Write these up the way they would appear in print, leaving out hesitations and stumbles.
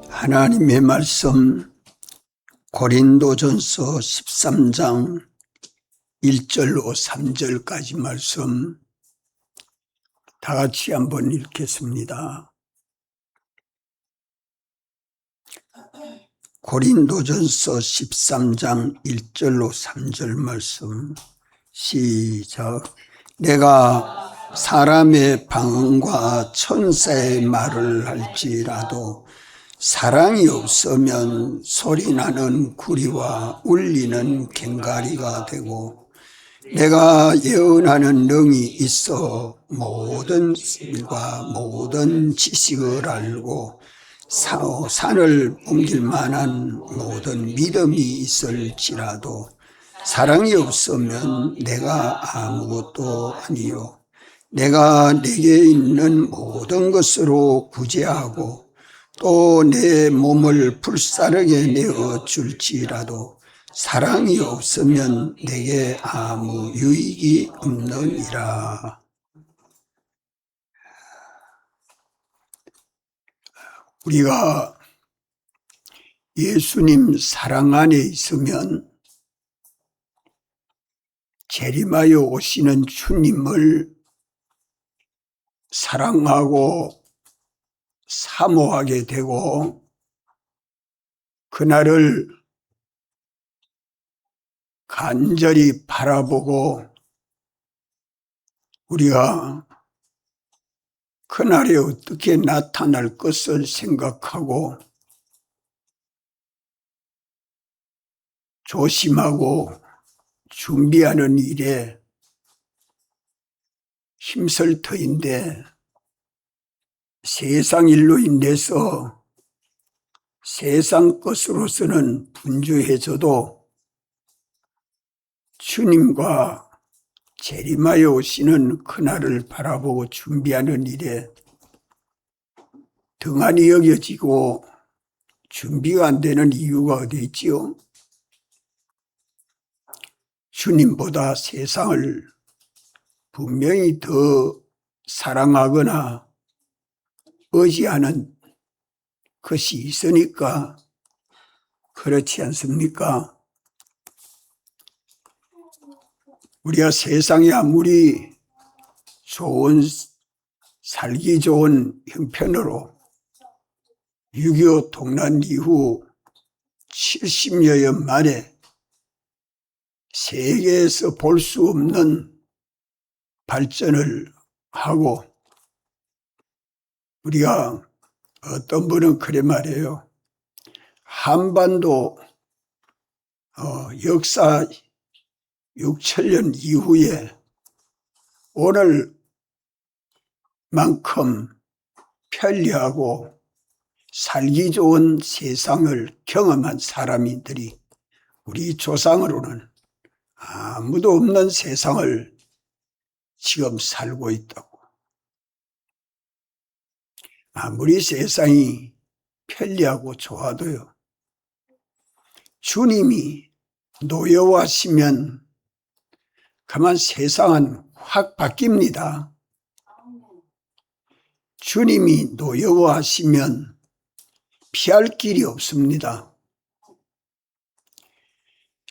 하나님의 말씀 고린도전서 13장 1절로 3절까지 말씀 다 같이 한번 읽겠습니다. 고린도전서 13장 1절로 3절 말씀 시작. 내가 사람의 방언과 천사의 말을 할지라도 사랑이 없으면 소리나는 구리와 울리는 꽹과리가 되고, 내가 예언하는 능이 있어 모든 일과 모든 지식을 알고 산을 옮길 만한 모든 믿음이 있을지라도 사랑이 없으면 내가 아무것도 아니요, 내가 내게 있는 모든 것으로 구제하고 또 내 몸을 불사르게 내어 줄지라도 사랑이 없으면 내게 아무 유익이 없느니라. 우리가 예수님 사랑 안에 있으면 재림하여 오시는 주님을 사랑하고 사모하게 되고, 그날을 간절히 바라보고 우리가 그날에 어떻게 나타날 것을 생각하고 조심하고 준비하는 일에 힘쓸 터인데, 세상 일로 인해서 세상 것으로서는 분주해져도 주님과 재림하여 오시는 그날을 바라보고 준비하는 일에 등한히 여겨지고 준비가 안 되는 이유가 어디 있지요? 주님보다 세상을 분명히 더 사랑하거나 의지하는 것이 있으니까 그렇지 않습니까? 우리가 세상에 아무리 살기 좋은 형편으로 6.25 동란 이후 70여 년 만에 세계에서 볼 수 없는 발전을 하고, 우리가 어떤 분은 그래 말해요. 한반도 역사 6,000년 이후에 오늘만큼 편리하고 살기 좋은 세상을 경험한 사람들이 우리 조상으로는 아무도 없는 세상을 지금 살고 있다고. 아무리 세상이 편리하고 좋아도요, 주님이 노여워하시면 그만 세상은 확 바뀝니다. 주님이 노여워하시면 피할 길이 없습니다.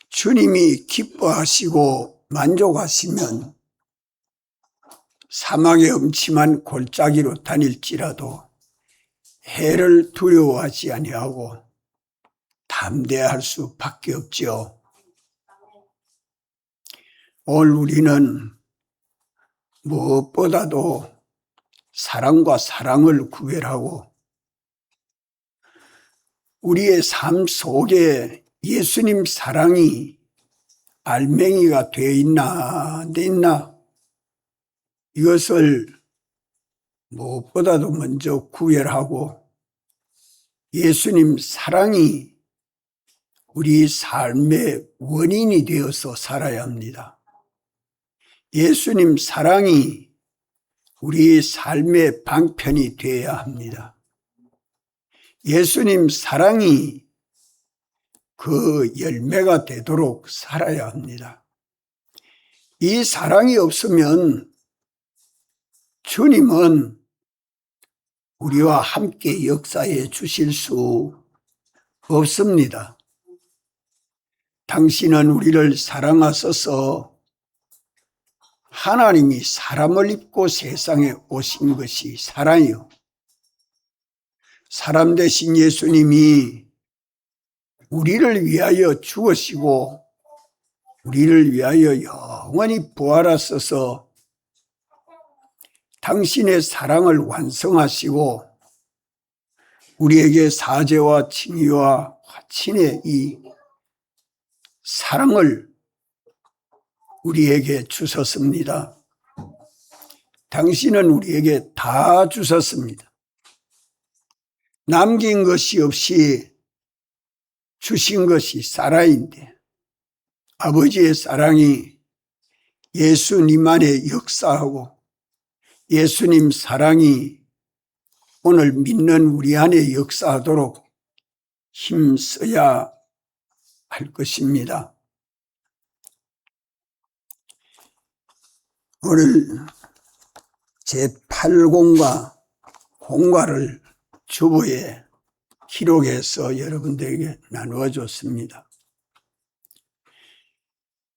주님이 기뻐하시고 만족하시면 사막의 음침한 골짜기로 다닐지라도 해를 두려워하지 아니하고 담대할 수밖에 없죠. 오늘 우리는 무엇보다도 사랑과 사랑을 구별하고 우리의 삶 속에 예수님 사랑이 알맹이가 되어 있나 안 되어 있나, 이것을 무엇보다도 먼저 구별하고 예수님 사랑이 우리 삶의 원인이 되어서 살아야 합니다. 예수님 사랑이 우리 삶의 방편이 되어야 합니다. 예수님 사랑이 그 열매가 되도록 살아야 합니다. 이 사랑이 없으면 주님은 우리와 함께 역사해 주실 수 없습니다. 당신은 우리를 사랑하셔서 하나님이 사람을 입고 세상에 오신 것이 사랑이요. 사람 되신 예수님이 우리를 위하여 죽으시고 우리를 위하여 영원히 부활하셔서 당신의 사랑을 완성하시고 우리에게 사죄와 칭의와 화친의 이 사랑을 우리에게 주셨습니다. 당신은 우리에게 다 주셨습니다. 남긴 것이 없이 주신 것이 사랑인데 아버지의 사랑이 예수님 안에 역사하고 예수님 사랑이 오늘 믿는 우리 안에 역사하도록 힘써야 할 것입니다. 오늘 제8공과 공과를 주보에 기록해서 여러분들에게 나누어 줬습니다.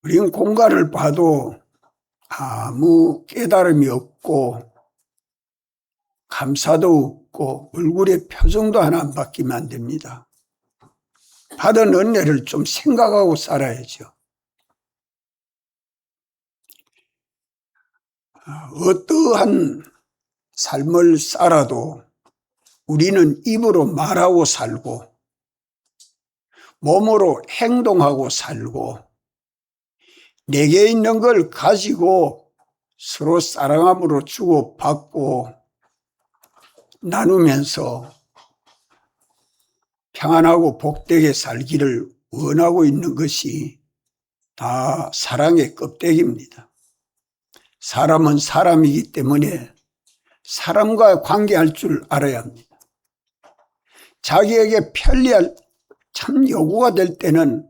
우리는 공과를 봐도 아무 깨달음이 없고 감사도 없고 얼굴에 표정도 하나 안 바뀌면 안 됩니다. 받은 은혜를 좀 생각하고 살아야죠. 어떠한 삶을 살아도 우리는 입으로 말하고 살고 몸으로 행동하고 살고 내게 있는 걸 가지고 서로 사랑함으로 주고받고 나누면서 평안하고 복되게 살기를 원하고 있는 것이 다 사랑의 껍데기입니다. 사람은 사람이기 때문에 사람과 관계할 줄 알아야 합니다. 자기에게 편리할 참 요구가 될 때는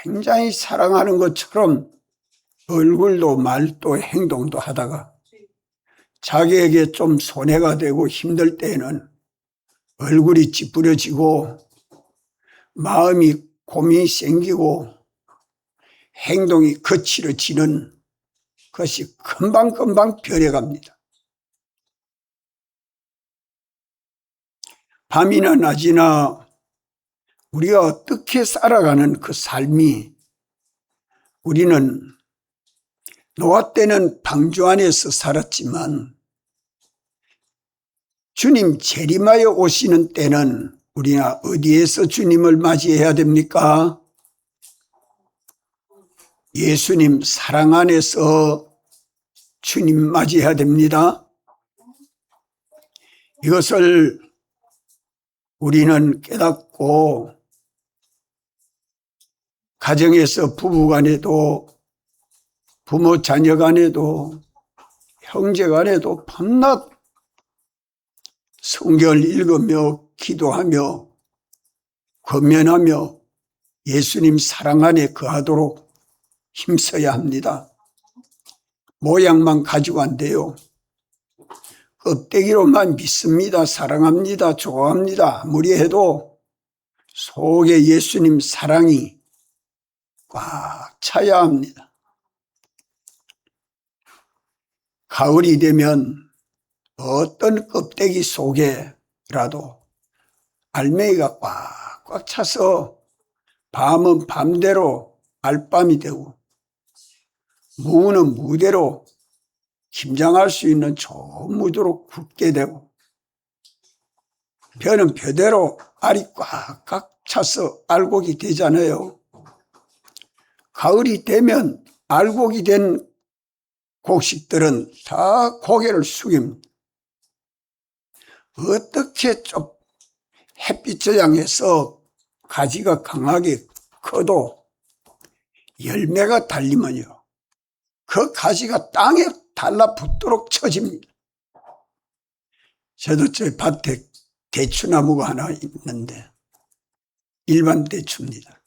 굉장히 사랑하는 것처럼 얼굴도 말도 행동도 하다가 자기에게 좀 손해가 되고 힘들 때에는 얼굴이 찌푸려지고 마음이 고민이 생기고 행동이 거칠어지는 것이 금방금방 변해갑니다. 밤이나 낮이나 우리가 어떻게 살아가는 그 삶이 우리는 노아 때는 방주 안에서 살았지만 주님 재림하여 오시는 때는 우리가 어디에서 주님을 맞이해야 됩니까? 예수님 사랑 안에서 주님 맞이해야 됩니다. 이것을 우리는 깨닫고 가정에서 부부간에도 부모 자녀간에도 형제간에도 밤낮 성경을 읽으며 기도하며 권면하며 예수님 사랑 안에 거하도록 힘써야 합니다. 모양만 가지고 안 돼요. 껍데기로만 믿습니다. 사랑합니다. 좋아합니다. 아무리 해도 속에 예수님 사랑이 꽉 차야 합니다. 가을이 되면 어떤 껍데기 속에라도 알맹이가 꽉꽉 차서 밤은 밤대로 알밤이 되고 무는 무대로 김장할 수 있는 좋은 무대로 굳게 되고 벼는 벼대로 알이 꽉꽉 차서 알곡이 되잖아요. 가을이 되면 알곡이 된 곡식들은 다 고개를 숙입니다. 어떻게 좀 햇빛을 향해서 가지가 강하게 커도 열매가 달리면요 그 가지가 땅에 달라붙도록 쳐집니다. 저도 저 밭에 대추나무가 하나 있는데 일반 대추입니다.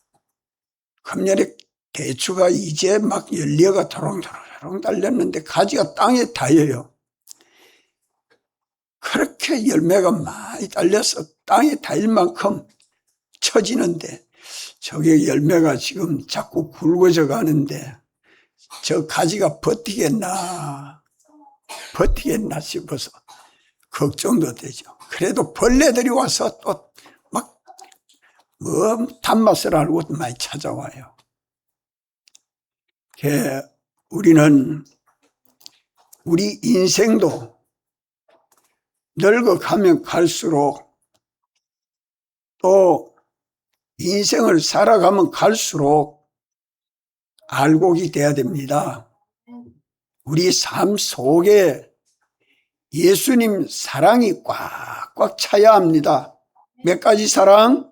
금년에 대추가 이제 막 열려가 도롱도롱 달렸는데 가지가 땅에 닿여요. 그렇게 그렇게 열매가 많이 달려서 땅에 닿을 만큼 처지는데 저게 열매가 지금 자꾸 굵어져 가는데 저 가지가 버티겠나 싶어서 걱정도 되죠. 그래도 벌레들이 와서 또 막 단맛을 알고 많이 찾아와요. 우리는 우리 인생도 늙어가면 갈수록 또 인생을 살아가면 갈수록 알곡이 돼야 됩니다. 우리 삶 속에 예수님 사랑이 꽉꽉 차야 합니다. 몇 가지 사랑?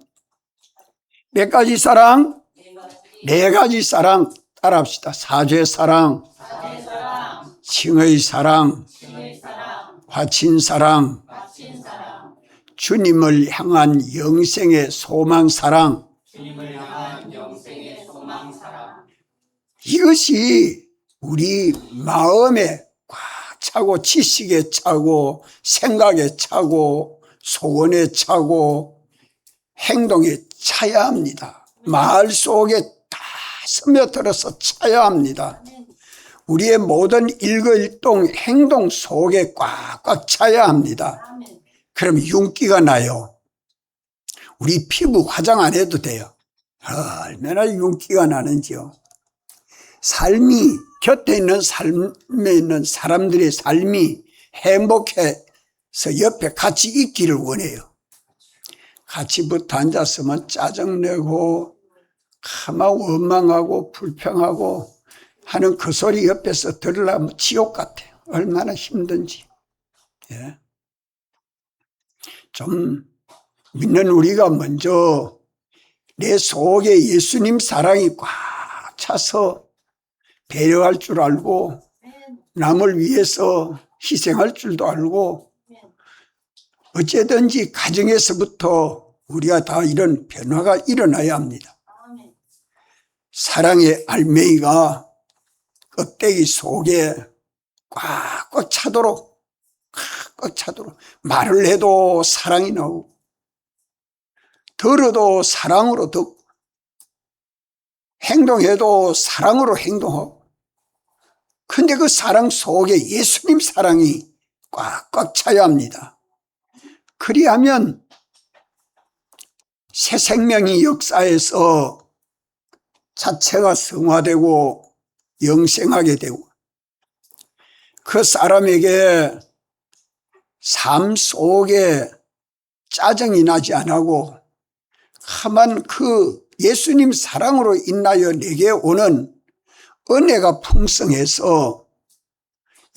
몇 가지 사랑? 네 가지 사랑 따라합시다. 사죄 사랑, 칭의 사랑, 화친 사랑, 주님을 향한 영생의 소망 사랑. 이것이 우리 마음에 꽉 차고 지식에 차고 생각에 차고 소원에 차고 행동에 차야 합니다. 말 속에 다 스며들어서 차야 합니다. 우리의 모든 일거일동 행동 속에 꽉꽉 차야 합니다. 그럼 윤기가 나요. 우리 피부 화장 안 해도 돼요. 얼마나 윤기가 나는지요. 삶이 곁에 있는 삶에 있는 사람들의 삶이 행복해서 옆에 같이 있기를 원해요. 같이 붙어 앉았으면 짜증내고 가만 원망하고 불평하고 하는 그 소리 옆에서 들으려면 지옥 같아요. 얼마나 힘든지. 예. 좀 믿는 우리가 먼저 내 속에 예수님 사랑이 꽉 차서 배려할 줄 알고 남을 위해서 희생할 줄도 알고 어쨌든지 가정에서부터 우리가 다 이런 변화가 일어나야 합니다. 사랑의 알맹이가 껍데기 속에 꽉꽉 차도록 말을 해도 사랑이 나오고 들어도 사랑으로 듣고 행동해도 사랑으로 행동하고 근데 그 사랑 속에 예수님 사랑이 꽉꽉 차야 합니다. 그리하면 새 생명이 역사에서 자체가 성화되고 영생하게 되고 그 사람에게 삶 속에 짜증이 나지 않고 다만 그 예수님 사랑으로 인하여 내게 오는 은혜가 풍성해서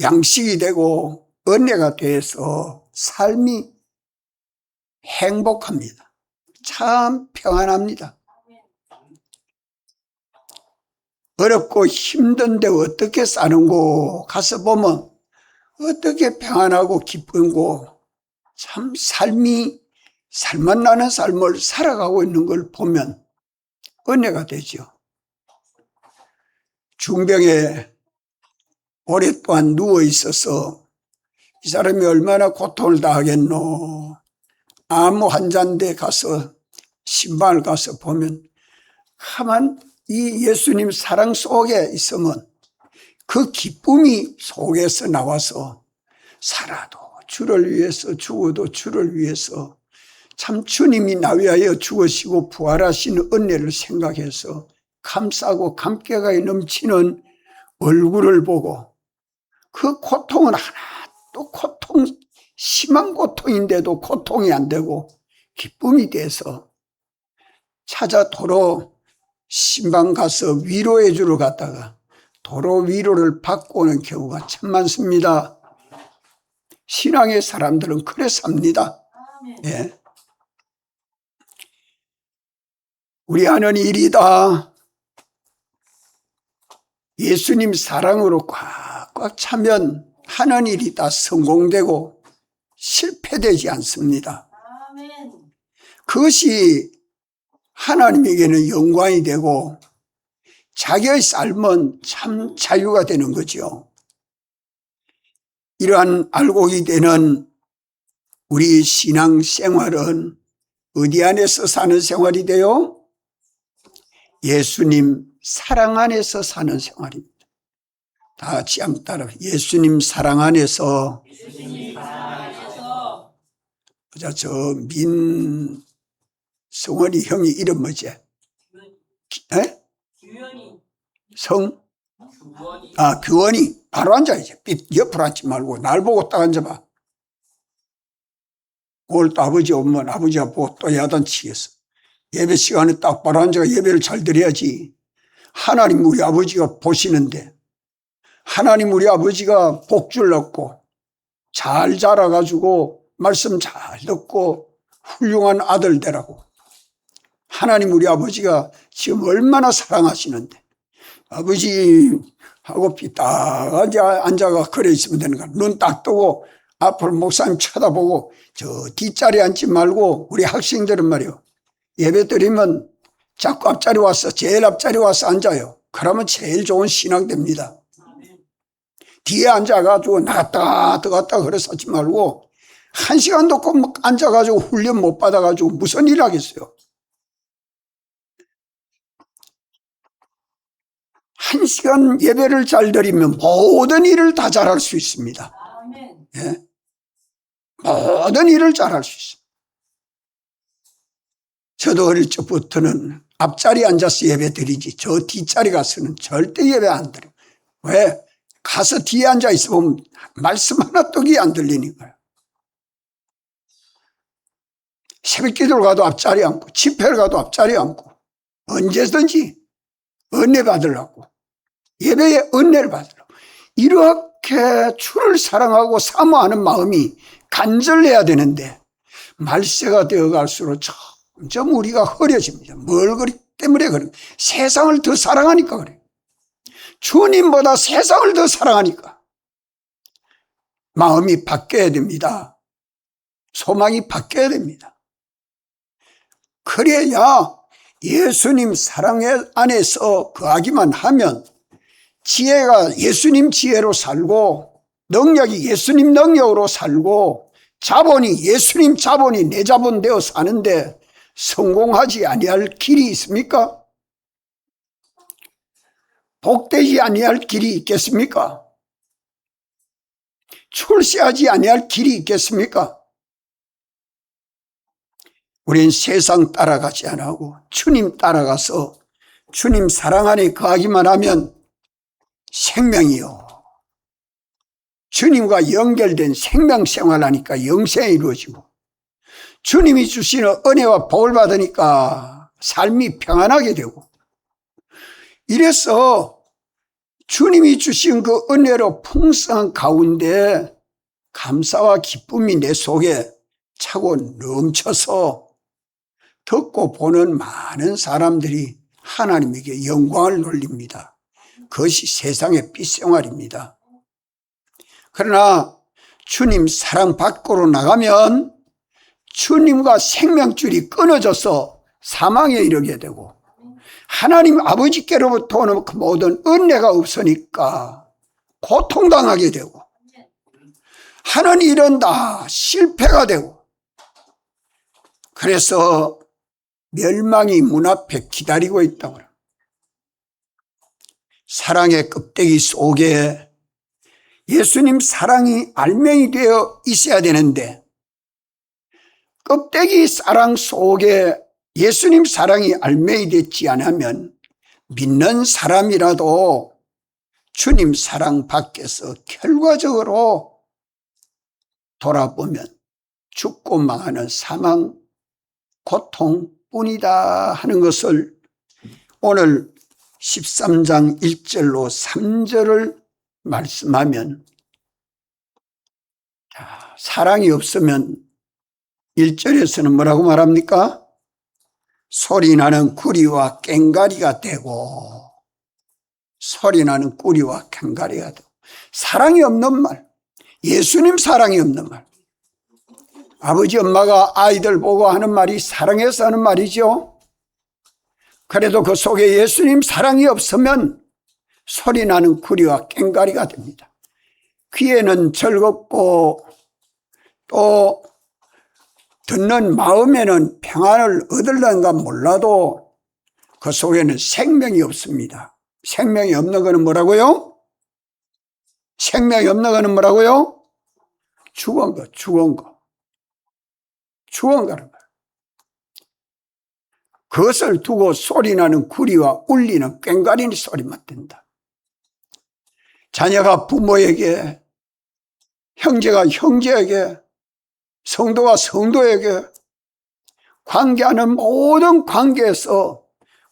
양식이 되고 은혜가 돼서 삶이 행복합니다. 참 평안합니다. 어렵고 힘든데 어떻게 사는고 가서 보면 어떻게 평안하고 기쁜고 참 살맛나는 삶을 살아가고 있는 걸 보면 은혜가 되죠. 중병에 오랫동안 누워 있어서 이 사람이 얼마나 고통을 당하겠노. 암 환자인데 가서 신방을 가서 보면 가만 이 예수님 사랑 속에 있으면 그 기쁨이 속에서 나와서 살아도 주를 위해서 죽어도 주를 위해서 참 주님이 나 위하여 죽으시고 부활하신 은혜를 생각해서 감싸고 감격이 넘치는 얼굴을 보고 그 고통은 하나도 심한 고통인데도 고통이 안 되고 기쁨이 돼서 찾아 도로 신방 가서 위로해 주러 갔다가 도로 위로를 받고 오는 경우가 참 많습니다. 신앙의 사람들은 그래 삽니다. 예. 우리 하는 일이다. 예수님 사랑으로 꽉꽉 차면 하는 일이 다 성공되고 실패되지 않습니다. 그것이 하나님에게는 영광이 되고 자기의 삶은 참 자유가 되는 거죠. 이러한 알곡이 되는 우리 신앙생활은 어디 안에서 사는 생활이 돼요? 예수님 사랑 안에서 사는 생활입니다. 다 같이 한번 따라. 예수님 사랑 안에서. 보자, 저 민성원이 형이 이름 뭐지? 규원이. 바로 앉아야지. 옆으로 앉지 말고 날 보고 딱 앉아봐. 오늘 또 아버지 오면 아버지가 보고 또 야단치겠어. 예배 시간에 딱 바로 앉아가 예배를 잘 드려야지. 하나님 우리 아버지가 보시는데, 하나님 우리 아버지가 복줄 넣고 잘 자라가지고 말씀 잘 듣고 훌륭한 아들 되라고. 하나님 우리 아버지가 지금 얼마나 사랑하시는데, 아버지하고 딱 앉아가 그래 있으면 되는 거야. 눈 딱 뜨고 앞으로 목사님 쳐다보고 저 뒷자리에 앉지 말고. 우리 학생들은 말이요, 예배 드리면 자꾸 앞자리 와서, 제일 앞자리 와서 앉아요. 그러면 제일 좋은 신앙 됩니다. 뒤에 앉아가지고 나갔다 들어갔다 그래서 하지 말고, 1시간도 꼭 앉아가지고 훈련 못 받아가지고 무슨 일 하겠어요. 1시간 예배를 잘 드리면 모든 일을 다 잘할 수 있습니다. 예? 모든 일을 잘할 수 있습니다. 저도 어릴 적부터는 앞자리에 앉아서 예배 드리지, 저 뒷자리 가서는 절대 예배 안 드려요. 왜? 가서 뒤에 앉아 있으면 말씀 하나 떡이 안 들리니까요. 새벽 기도를 가도 앞자리에 앉고, 집회를 가도 앞자리에 앉고, 언제든지 은혜 받으려고, 예배에 은혜를 받으려고, 이렇게 주를 사랑하고 사모하는 마음이 간절해야 되는데, 말세가 되어갈수록 점점 우리가 흐려집니다. 뭘 그리 때문에 그래? 세상을 더 사랑하니까 그래요. 주님보다 세상을 더 사랑하니까. 마음이 바뀌어야 됩니다. 소망이 바뀌어야 됩니다. 그래야 예수님 사랑 안에서 거하기만 하면 지혜가 예수님 지혜로 살고, 능력이 예수님 능력으로 살고, 자본이 예수님 자본이 내 자본 되어 사는데 성공하지 아니할 길이 있습니까? 복되지 아니할 길이 있겠습니까? 출세하지 아니할 길이 있겠습니까? 우린 세상 따라가지 않고 주님 따라가서 주님 사랑 안에 거하기만 하면 생명이요, 주님과 연결된 생명생활 하니까 영생이 이루어지고, 주님이 주시는 은혜와 복을 받으니까 삶이 평안하게 되고, 이래서 주님이 주신 그 은혜로 풍성한 가운데 감사와 기쁨이 내 속에 차고 넘쳐서 듣고 보는 많은 사람들이 하나님에게 영광을 돌립니다. 그것이 세상의 빛생활입니다. 그러나 주님 사랑 밖으로 나가면 주님과 생명줄이 끊어져서 사망에 이르게 되고, 하나님 아버지께로부터 오는 그 모든 은혜가 없으니까 고통당하게 되고, 하는 일은 다 실패가 되고, 그래서 멸망이 문 앞에 기다리고 있다고 합니다. 사랑의 껍데기 속에 예수님 사랑이 알맹이 되어 있어야 되는데, 껍데기 사랑 속에 예수님 사랑이 알맹이 되지 않으면 믿는 사람이라도 주님 사랑 밖에서 결과적으로 돌아보면 죽고 망하는 사망, 고통뿐이다 하는 것을 오늘 13장 1절로 3절을 말씀하면, 사랑이 없으면 1절에서는 뭐라고 말합니까? 소리나는 구리와 꽹가리가 되고, 소리나는 구리와 꽹가리가 되고. 사랑이 없는 말, 예수님 사랑이 없는 말. 아버지 엄마가 아이들 보고 하는 말이 사랑해서 하는 말이죠. 그래도 그 속에 예수님 사랑이 없으면 소리나는 구리와 꽹가리가 됩니다. 귀에는 즐겁고 또 듣는 마음에는 평안을 얻으려는가 몰라도 그 속에는 생명이 없습니다. 생명이 없는 것은 뭐라고요? 생명이 없는 것은 뭐라고요? 죽은 거, 죽은 거. 죽은 거란 말이에요. 그것을 두고 소리나는 구리와 울리는 꽹과리 소리만 든다. 자녀가 부모에게, 형제가 형제에게, 성도가 성도에게, 관계하는 모든 관계에서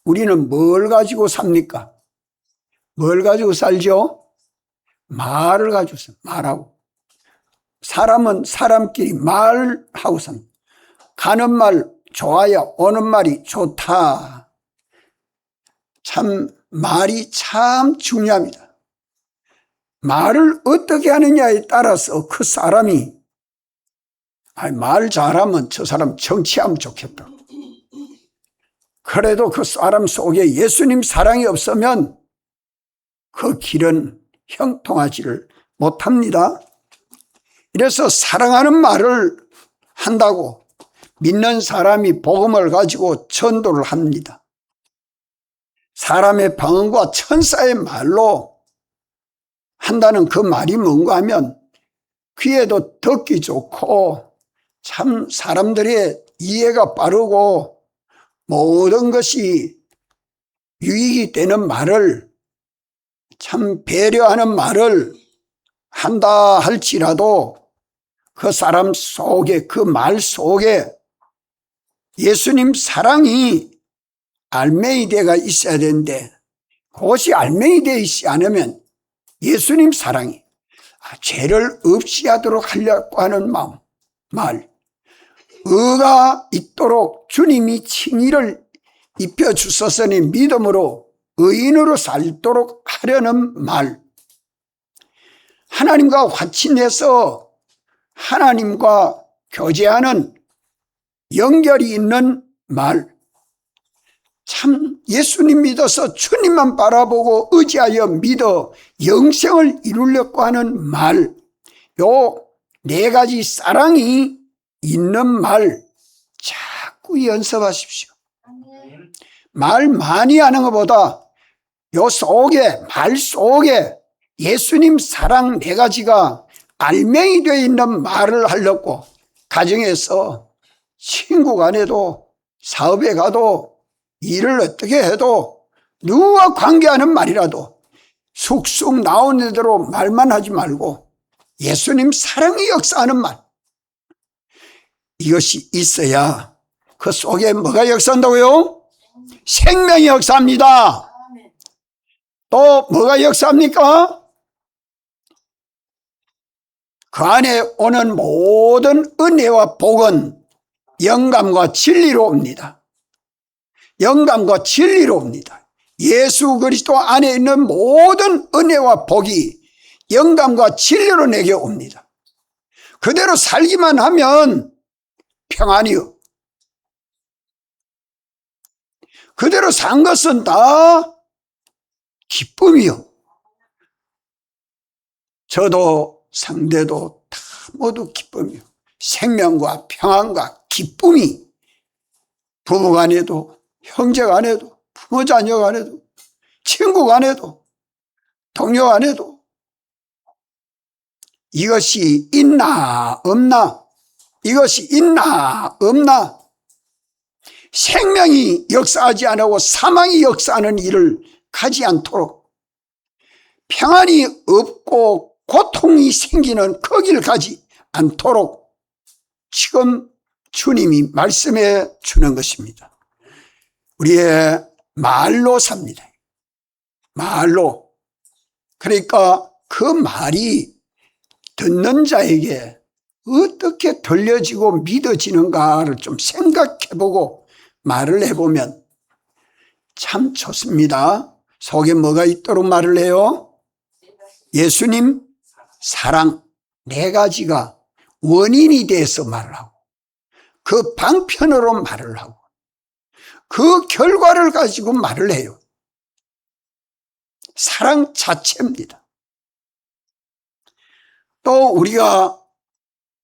우리는 뭘 가지고 삽니까? 뭘 가지고 살죠? 말을 가지고 삽니다. 말하고. 사람은 사람끼리 말하고 삽니다. 가는 말 좋아야 오는 말이 좋다. 참 말이 참 중요합니다. 말을 어떻게 하느냐에 따라서 그 사람이 말 잘하면 저 사람 정치하면 좋겠다. 그래도 그 사람 속에 예수님 사랑이 없으면 그 길은 형통하지를 못합니다. 이래서 사랑하는 말을 한다고 믿는 사람이 복음을 가지고 전도를 합니다. 사람의 방언과 천사의 말로 한다는 그 말이 뭔가 하면 귀에도 듣기 좋고 참 사람들의 이해가 빠르고 모든 것이 유익이 되는 말을, 참 배려하는 말을 한다 할지라도 그 사람 속에, 그 말 속에 예수님 사랑이 알맹이대가 있어야 되는데 그것이 알맹이되어 있지 않으면 예수님 사랑이 죄를 없이 하도록 하려고 하는 마음, 말, 의가 있도록 주님이 칭의를 입혀주셨으니 믿음으로 의인으로 살도록 하려는 말, 하나님과 화친해서 하나님과 교제하는 연결이 있는 말, 참 예수님 믿어서 주님만 바라보고 의지하여 믿어 영생을 이루려고 하는 말, 요 네 가지 사랑이 있는 말 자꾸 연습하십시오. 말 많이 하는 것보다 요 속에, 말 속에 예수님 사랑 네 가지가 알맹이 되어 있는 말을 하려고 가정에서, 친구 간에도, 사업에 가도, 일을 어떻게 해도 누구와 관계하는 말이라도 쑥쑥 나오는 대로 말만 하지 말고 예수님 사랑이 역사하는 말, 이것이 있어야 그 속에 뭐가 역사한다고요? 생명이 역사합니다. 또 뭐가 역사합니까? 그 안에 오는 모든 은혜와 복은 영감과 진리로 옵니다. 영감과 진리로 옵니다. 예수 그리스도 안에 있는 모든 은혜와 복이 영감과 진리로 내게 옵니다. 그대로 살기만 하면 평안이요. 그대로 산 것은 다 기쁨이요. 저도 상대도 다 모두 기쁨이요. 생명과 평안과 기쁨이 부부 간에도, 형제 간에도, 부모 자녀 간에도, 친구 간에도, 동료 간에도 이것이 있나 없나, 이것이 있나 없나, 생명이 역사하지 않고 사망이 역사하는 일을 가지 않도록, 평안이 없고 고통이 생기는 거기를 가지 않도록 지금 주님이 말씀해 주는 것입니다. 우리의 말로 삽니다. 말로. 그러니까 그 말이 듣는 자에게 어떻게 들려지고 믿어지는가를 좀 생각해보고 말을 해보면 참 좋습니다. 속에 뭐가 있도록 말을 해요? 예수님 사랑 네 가지가 원인이 돼서 말을 하고, 그 방편으로 말을 하고, 그 결과를 가지고 말을 해요. 사랑 자체입니다. 또 우리가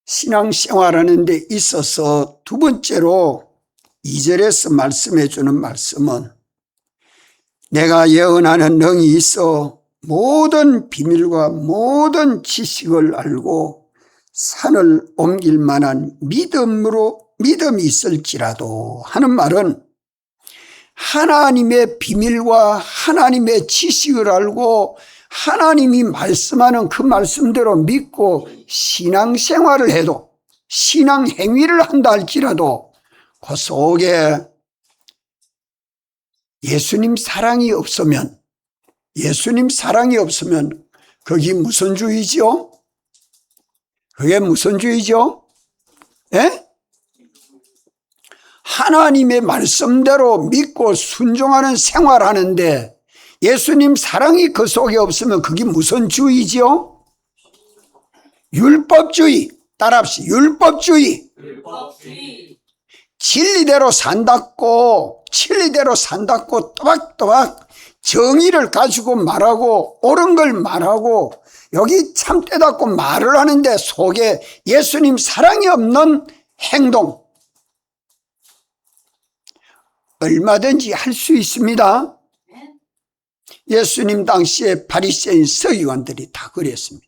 신앙생활하는 데 있어서 두 번째로 2절에서 말씀해 주는 말씀은 내가 예언하는 능이 있어 모든 비밀과 모든 지식을 알고 산을 옮길 만한 믿음이 있을지라도 하는 말은 하나님의 비밀과 하나님의 지식을 알고 하나님이 말씀하는 그 말씀대로 믿고 신앙생활을 해도 신앙행위를 한다 할지라도 그 속에 예수님 사랑이 없으면 그게 무슨 주의죠? 그게 무슨 주의죠? 예? 하나님의 말씀대로 믿고 순종하는 생활하는데 예수님 사랑이 그 속에 없으면 그게 무슨 주의죠? 율법주의. 따라합시다. 율법주의. 진리대로 산다고 또박또박 정의를 가지고 말하고 옳은 걸 말하고 여기 참되다고 말을 하는데 속에 예수님 사랑이 없는 행동 얼마든지 할 수 있습니다. 예수님 당시에 바리새인 서기관들이 다 그랬습니다.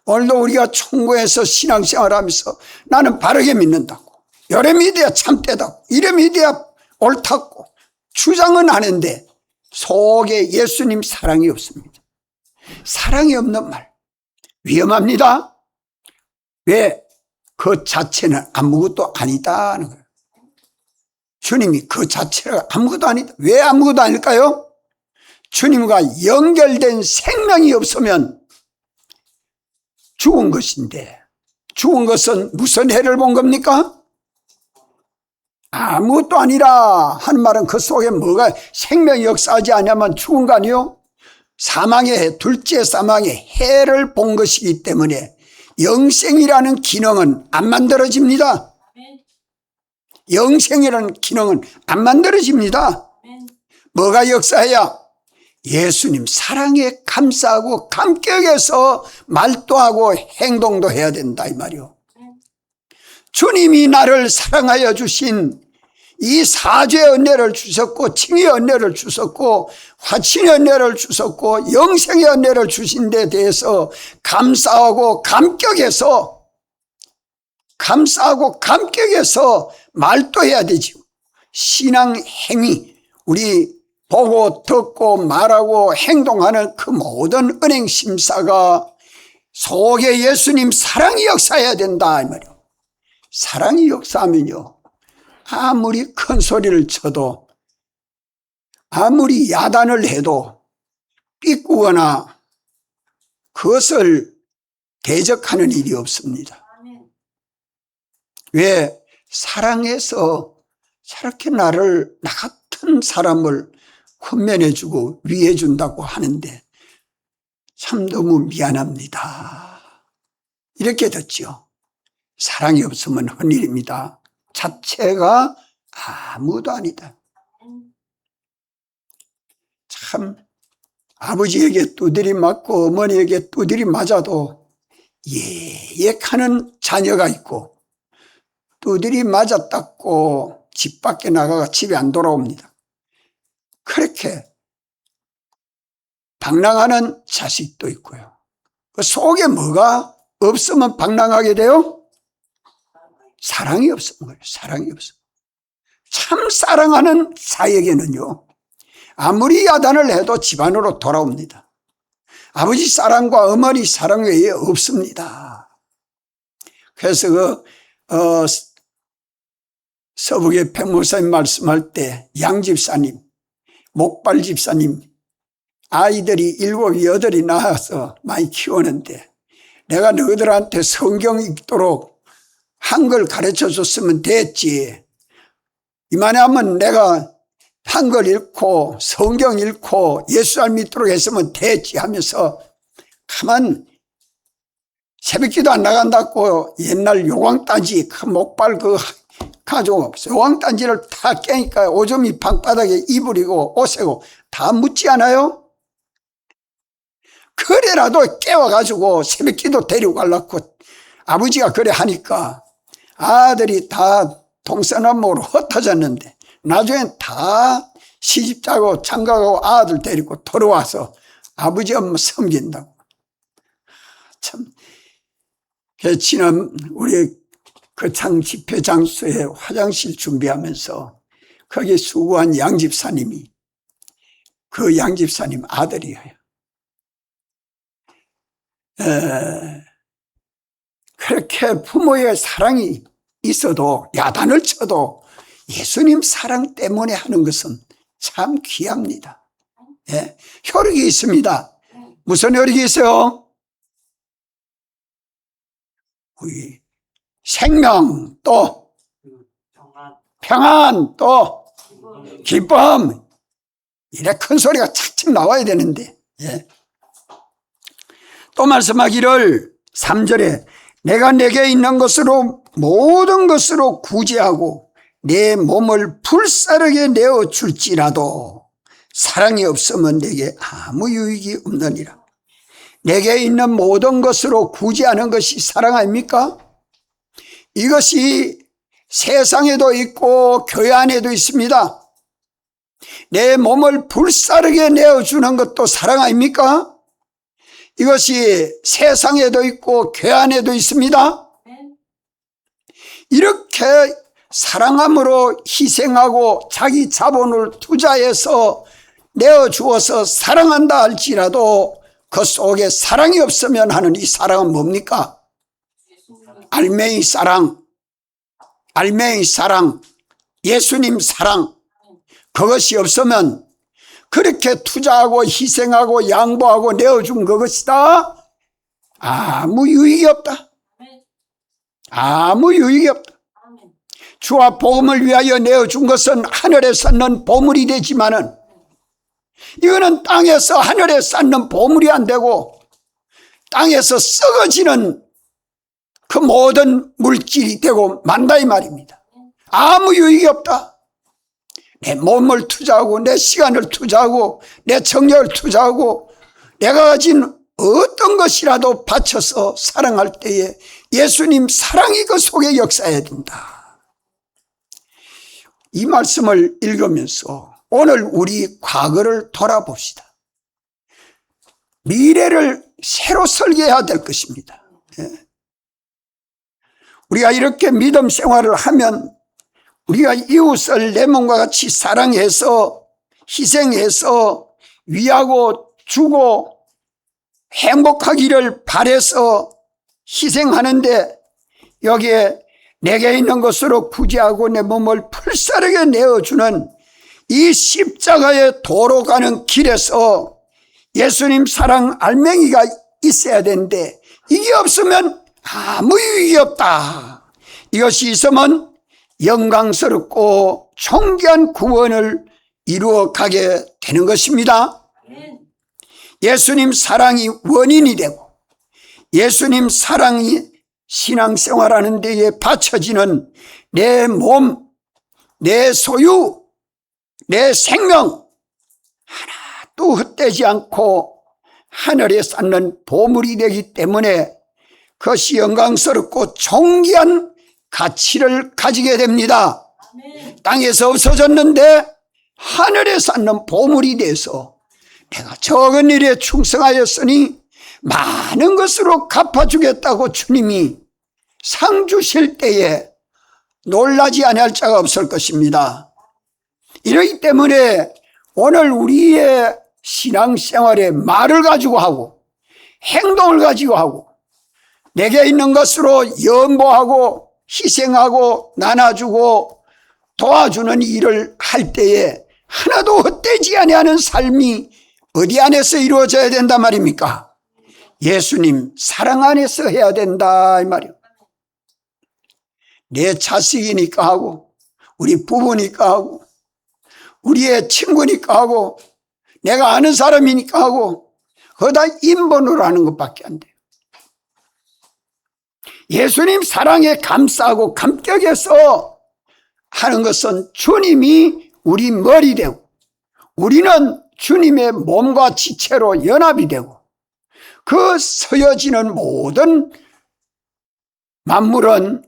오늘도 우리가 총고에서 신앙생활하면서 나는 바르게 믿는다고 이래 믿어야 참되다고 이래 믿어야 옳다고 주장은 하는데 속에 예수님 사랑이 없습니다. 사랑이 없는 말 위험합니다. 왜? 그 자체는 아무것도 아니다는 거예요. 주님이 그 자체가 아무것도 아니다. 왜 아무것도 아닐까요? 주님과 연결된 생명이 없으면 죽은 것인데 죽은 것은 무슨 해를 본 겁니까? 아무것도 아니라 하는 말은 그 속에 뭐가 생명이 역사하지 않으면 죽은 거 아니요? 사망의 해, 둘째 사망의 해를 본 것이기 때문에 영생이라는 기능은 안 만들어집니다. 영생이라는 기능은 안 만들어집니다. 뭐가 역사해야? 예수님 사랑에 감사하고 감격해서 말도 하고 행동도 해야 된다 이 말이요. 주님이 나를 사랑하여 주신 이 사죄의 은혜를 주셨고 칭의 은혜를 주셨고 화친의 은혜를 주셨고 영생의 은혜를 주신 데 대해서 감사하고 감격해서 말도 해야 되죠. 신앙 행위 우리 보고 듣고 말하고 행동하는 그 모든 은행 심사가 속에 예수님 사랑이 역사해야 된다 이 말이에요. 사랑이 역사하면요 아무리 큰 소리를 쳐도 아무리 야단을 해도 삐꾸거나 그것을 대적하는 일이 없습니다. 왜? 사랑해서 저렇게 나 같은 사람을 권면해주고 위해준다고 하는데 참 너무 미안합니다. 이렇게 듣죠. 사랑이 없으면 헛일입니다. 자체가 아무도 아니다. 참 아버지에게 두드리 맞고 어머니에게 두드리 맞아도 예약하는 자녀가 있고 두드리 맞았다고 집 밖에 나가가 집에 안 돌아옵니다. 그렇게 방랑하는 자식도 있고요. 그 속에 뭐가 없으면 방랑하게 돼요? 사랑이 없으면 그래요. 사랑이 없으면. 참 사랑하는 자에게는요 아무리 야단을 해도 집안으로 돌아옵니다. 아버지 사랑과 어머니 사랑 외에 없습니다. 그래서 서북의 백목사님 말씀할 때 양집사님 목발 집사님 아이들이 7, 8이 낳아서 많이 키우는데 내가 너희들한테 성경 읽도록 한글 가르쳐 줬으면 됐지. 이만하면 내가 한글 읽고 성경 읽고 예수 알 믿도록 했으면 됐지 하면서 가만 새벽기도 안 나간다고 옛날 요광단지 그 목발 그 가지고 요광단지를 다 깨니까 오줌이 방바닥에 이불이고 옷이고 다 묻지 않아요? 그래라도 깨워가지고 새벽기도 데리고 가려고 아버지가 그래 하니까 아들이 다 동서남북으로 흩어졌는데 나중엔 다 시집자고 장가가고 아들 데리고 돌아와서 아버지 엄마 섬긴다고. 참, 지난 우리 거창 집회 장소에 화장실 준비하면서 거기 수고한 양집사님이 그 양집사님 아들이에요. 그렇게 부모의 사랑이 있어도 야단을 쳐도 예수님 사랑 때문에 하는 것은 참 귀합니다. 예, 효력이 있습니다. 무슨 효력이 있어요? 우리 생명, 또 평안, 또 기쁨. 이래 큰 소리가 착착 나와야 되는데. 예. 또 말씀하기를 3절에 내가 내게 있는 것으로 모든 것으로 구제하고 내 몸을 불사르게 내어줄지라도 사랑이 없으면 내게 아무 유익이 없느니라. 내게 있는 모든 것으로 구제하는 것이 사랑 아닙니까? 이것이 세상에도 있고 교회 안에도 있습니다. 내 몸을 불사르게 내어주는 것도 사랑 아닙니까? 이것이 세상에도 있고 교회 안에도 있습니다. 이렇게 사랑함으로 희생하고 자기 자본을 투자해서 내어주어서 사랑한다 할지라도 그 속에 사랑이 없으면 하는 이 사랑은 뭡니까? 알맹이 사랑, 알맹이 사랑, 예수님 사랑. 그것이 없으면 그렇게 투자하고 희생하고 양보하고 내어준 그것이다. 아무 유익이 없다. 아무 유익이 없다. 주와 복음을 위하여 내어준 것은 하늘에 쌓는 보물이 되지만은 이거는 땅에서 하늘에 쌓는 보물이 안 되고 땅에서 썩어지는 그 모든 물질이 되고 만다 이 말입니다. 아무 유익이 없다. 내 몸을 투자하고 내 시간을 투자하고 내 정력을 투자하고 내가 가진 어떤 것이라도 바쳐서 사랑할 때에 예수님 사랑이 그 속에 역사해야 된다. 이 말씀을 읽으면서 오늘 우리 과거를 돌아봅시다. 미래를 새로 설계해야 될 것입니다. 우리가 이렇게 믿음 생활을 하면 우리가 이웃을 내 몸과 같이 사랑해서 희생해서 위하고 주고 행복하기를 바라서 희생하는데 여기에 내게 있는 것으로 구제하고 내 몸을 풀사르게 내어주는 이 십자가의 도로 가는 길에서 예수님 사랑 알맹이가 있어야 되는데 이게 없으면 아무 유익이 없다. 이것이 있으면 영광스럽고 존귀한 구원을 이루어 가게 되는 것입니다. 예수님 사랑이 원인이 되고 예수님 사랑이 신앙생활하는 데에 바쳐지는 내 몸, 내 소유, 내 생명 하나도 헛되지 않고 하늘에 쌓는 보물이 되기 때문에 그것이 영광스럽고 존귀한 가치를 가지게 됩니다. 땅에서 없어졌는데 하늘에 쌓는 보물이 돼서 내가 적은 일에 충성하였으니 많은 것으로 갚아주겠다고 주님이 상 주실 때에 놀라지 아니할 자가 없을 것입니다. 이러기 때문에 오늘 우리의 신앙생활에 말을 가지고 하고 행동을 가지고 하고 내게 있는 것으로 연보하고 희생하고 나눠주고 도와주는 일을 할 때에 하나도 헛되지 아니하는 삶이 어디 안에서 이루어져야 된단 말입니까? 예수님 사랑 안에서 해야 된다 이 말이에요. 내 자식이니까 하고 우리 부부니까 하고 우리의 친구니까 하고 내가 아는 사람이니까 하고 그거 다 인본으로 하는 것밖에 안 돼요. 예수님 사랑에 감싸고 감격해서 하는 것은 주님이 우리 머리 되고 우리는 주님의 몸과 지체로 연합이 되고 그 서여지는 모든 만물은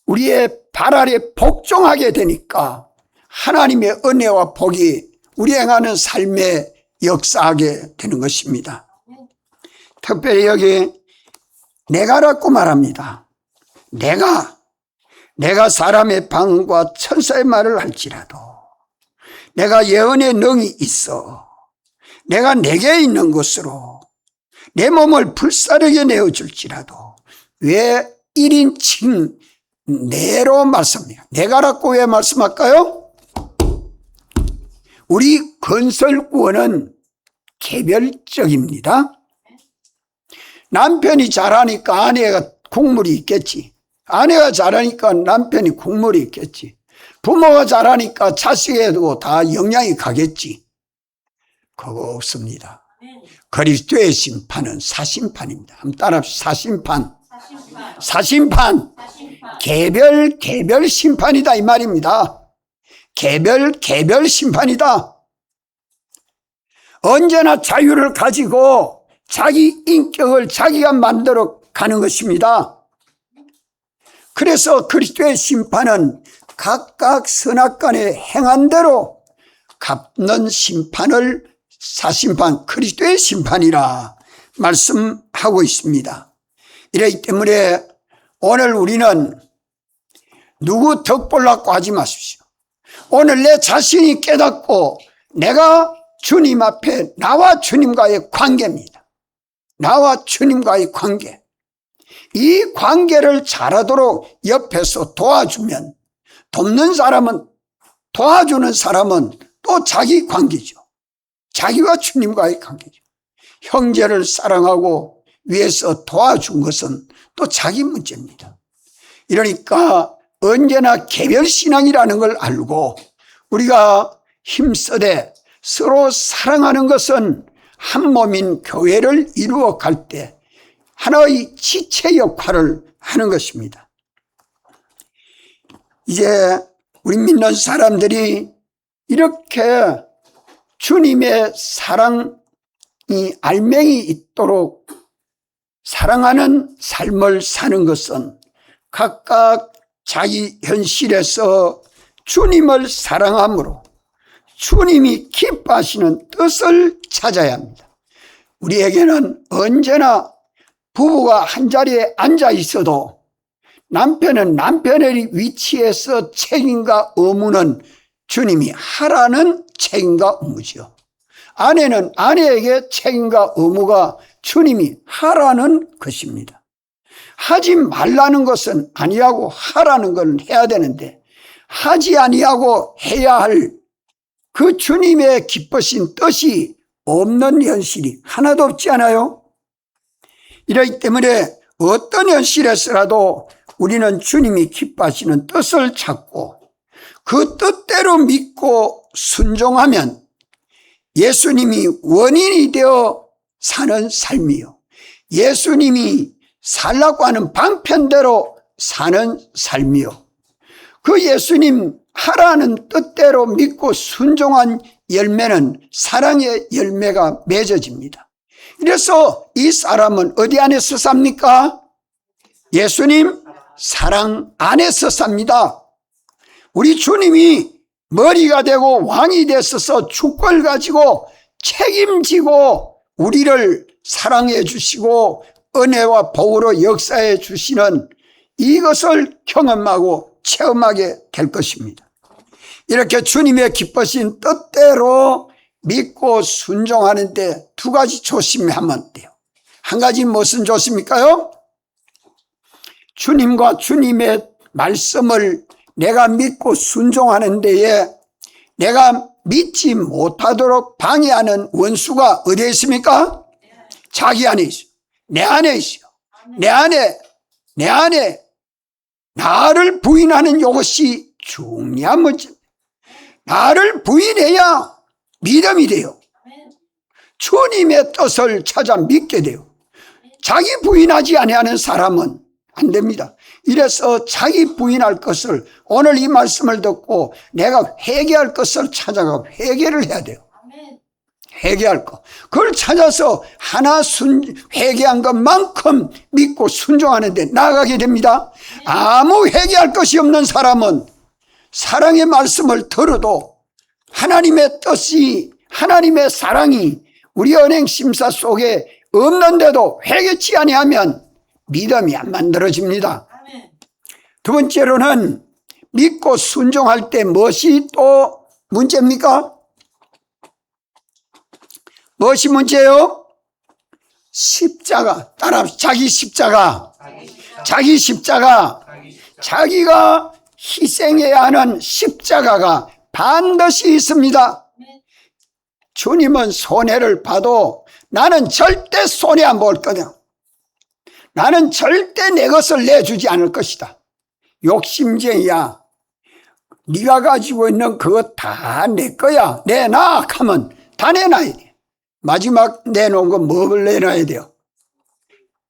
우리의 발 아래 복종하게 되니까 하나님의 은혜와 복이 우리 행하는 삶에 역사하게 되는 것입니다. 특별히 여기 내가라고 말합니다. 내가 사람의 방과 천사의 말을 할지라도 내가 예언의 능이 있어 내가 내게 있는 것으로 내 몸을 불사르게 내어줄지라도 왜 1인칭 내로 말씀합니다. 내가라고 왜 말씀할까요? 우리 건설구원은 개별적입니다. 남편이 잘하니까 아내가 국물이 있겠지. 아내가 잘하니까 남편이 국물이 있겠지. 부모가 잘하니까 자식에도 다 영향이 가겠지. 그거 없습니다. 그리스도의 심판은 사심판입니다. 한번 따라합시다. 사심판. 개별 심판이다 이 말입니다. 개별 심판이다. 언제나 자유를 가지고 자기 인격을 자기가 만들어 가는 것입니다. 그래서 그리스도의 심판은 각각 선악간에 행한 대로 갚는 심판을 사심판, 그리스도의 심판이라 말씀하고 있습니다. 이렇기 때문에 오늘 우리는 누구 덕보려고 하지 마십시오. 오늘 내 자신이 깨닫고 내가 주님 앞에 나와 주님과의 관계입니다. 나와 주님과의 관계. 이 관계를 잘하도록 옆에서 도와주면 돕는 사람은 도와주는 사람은 또 자기 관계죠. 자기와 주님과의 관계죠. 형제를 사랑하고 위해서 도와준 것은 또 자기 문제입니다. 이러니까 언제나 개별신앙이라는 걸 알고 우리가 힘쓰되 서로 사랑하는 것은 한 몸인 교회를 이루어 갈 때 하나의 지체 역할을 하는 것입니다. 이제 우리 믿는 사람들이 이렇게 주님의 사랑이 알맹이 있도록 사랑하는 삶을 사는 것은 각각 자기 현실에서 주님을 사랑함으로 주님이 기뻐하시는 뜻을 찾아야 합니다. 우리에게는 언제나 부부가 한자리에 앉아 있어도 남편은 남편의 위치에서 책임과 의무는 주님이 하라는 책임과 의무죠. 아내는 아내에게 책임과 의무가 주님이 하라는 것입니다. 하지 말라는 것은 아니하고 하라는 건 해야 되는데 하지 아니하고 해야 할 그 주님의 기쁘신 뜻이 없는 현실이 하나도 없지 않아요? 이러기 때문에 어떤 현실에서라도 우리는 주님이 기뻐하시는 뜻을 찾고 그 뜻대로 믿고 순종하면 예수님이 원인이 되어 사는 삶이요, 예수님이 살라고 하는 방편대로 사는 삶이요, 그 예수님 하라는 뜻대로 믿고 순종한 열매는 사랑의 열매가 맺어집니다. 그래서 이 사람은 어디 안에서 삽니까? 예수님 사랑 안에서 삽니다. 우리 주님이 머리가 되고 왕이 됐어서 주권을 가지고 책임지고 우리를 사랑해 주시고 은혜와 복으로 역사해 주시는 이것을 경험하고 체험하게 될 것입니다. 이렇게 주님의 기쁘신 뜻대로 믿고 순종하는데 두 가지 조심하면 돼요. 한 가지 무슨 조심일까요? 주님과 주님의 말씀을 내가 믿고 순종하는 데에 내가 믿지 못하도록 방해하는 원수가 어디에 있습니까? 자기 안에 있어요. 내 안에 있어요. 내 안에 나를 부인하는 이것이 중요한 문제입니다. 나를 부인해야 믿음이 돼요. 주님의 뜻을 찾아 믿게 돼요. 자기 부인하지 아니하는 사람은 안 됩니다. 이래서 자기 부인할 것을 오늘 이 말씀을 듣고 내가 회개할 것을 찾아가고 회개를 해야 돼요. 회개할 것, 그걸 찾아서 하나 회개한 것만큼 믿고 순종하는데 나아가게 됩니다. 아무 회개할 것이 없는 사람은 사랑의 말씀을 들어도 하나님의 뜻이, 하나님의 사랑이 우리 언행 심사 속에 없는데도 회개치 아니하면 믿음이 안 만들어집니다. 두 번째로는 믿고 순종할 때 무엇이 또 문제입니까? 무엇이 문제예요? 십자가. 따라 자기 십자가. 자기 십자가. 자기가 희생해야 하는 십자가가 반드시 있습니다. 주님은 손해를 봐도 나는 절대 손해 안 볼 거다. 나는 절대 내 것을 내주지 않을 것이다. 욕심쟁이야. 네가 가지고 있는 그거 다 내 거야. 내놔 하면 다 내놔야 돼. 마지막 내놓은 건 뭘 내놔야 돼요?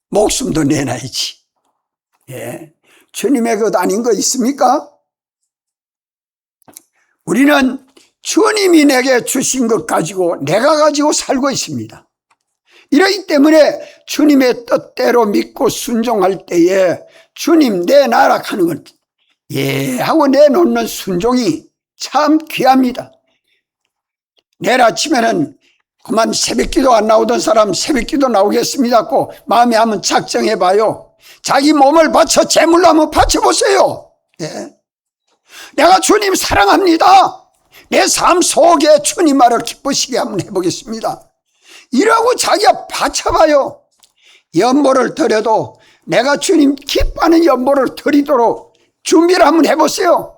목숨도 내놔야지. 예. 주님의 것 아닌 거 있습니까? 우리는 주님이 내게 주신 것 가지고 내가 가지고 살고 있습니다. 이러기 때문에 주님의 뜻대로 믿고 순종할 때에 주님 내놔라 하는 건 예 하고 내놓는 순종이 참 귀합니다. 내일 아침에는 그만 새벽기도 안 나오던 사람 새벽기도 나오겠습니다고 마음에 한번 작정해봐요. 자기 몸을 바쳐 제물로 한번 바쳐보세요. 예. 내가 주님 사랑합니다. 내 삶 속에 주님 말을 기쁘시게 한번 해보겠습니다. 이라고 자기가 바쳐봐요. 연보를 드려도 내가 주님 기뻐하는 연보를 드리도록 준비를 한번 해보세요.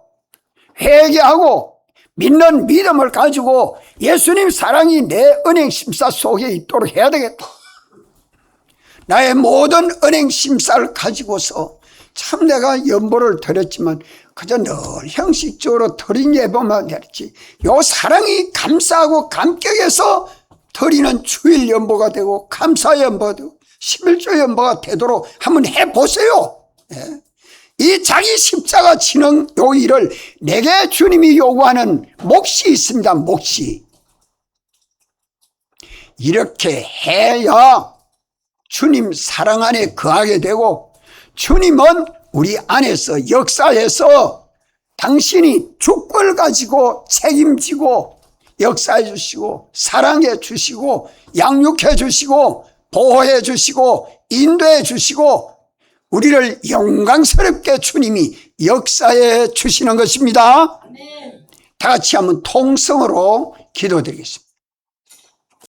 회개하고 믿는 믿음을 가지고 예수님 사랑이 내 은행 심사 속에 있도록 해야 되겠다. 나의 모든 은행 심사를 가지고서 참 내가 연보를 드렸지만 그저 늘 형식적으로 드린 예보만 했지 요 사랑이 감사하고 감격해서 드리는 주일 연보가 되고 감사 연보가 되고 11조 연보가 되도록 한번 해보세요. 예. 이 자기 십자가 지는 요 일을 내게 주님이 요구하는 몫이 있습니다. 몫이. 이렇게 해야 주님 사랑 안에 거하게 되고 주님은 우리 안에서 역사해서 당신이 주권을 가지고 책임지고 역사해 주시고 사랑해 주시고 양육해 주시고 보호해 주시고 인도해 주시고 우리를 영광스럽게 주님이 역사해 주시는 것입니다. 다 같이 한번 통성으로 기도드리겠습니다.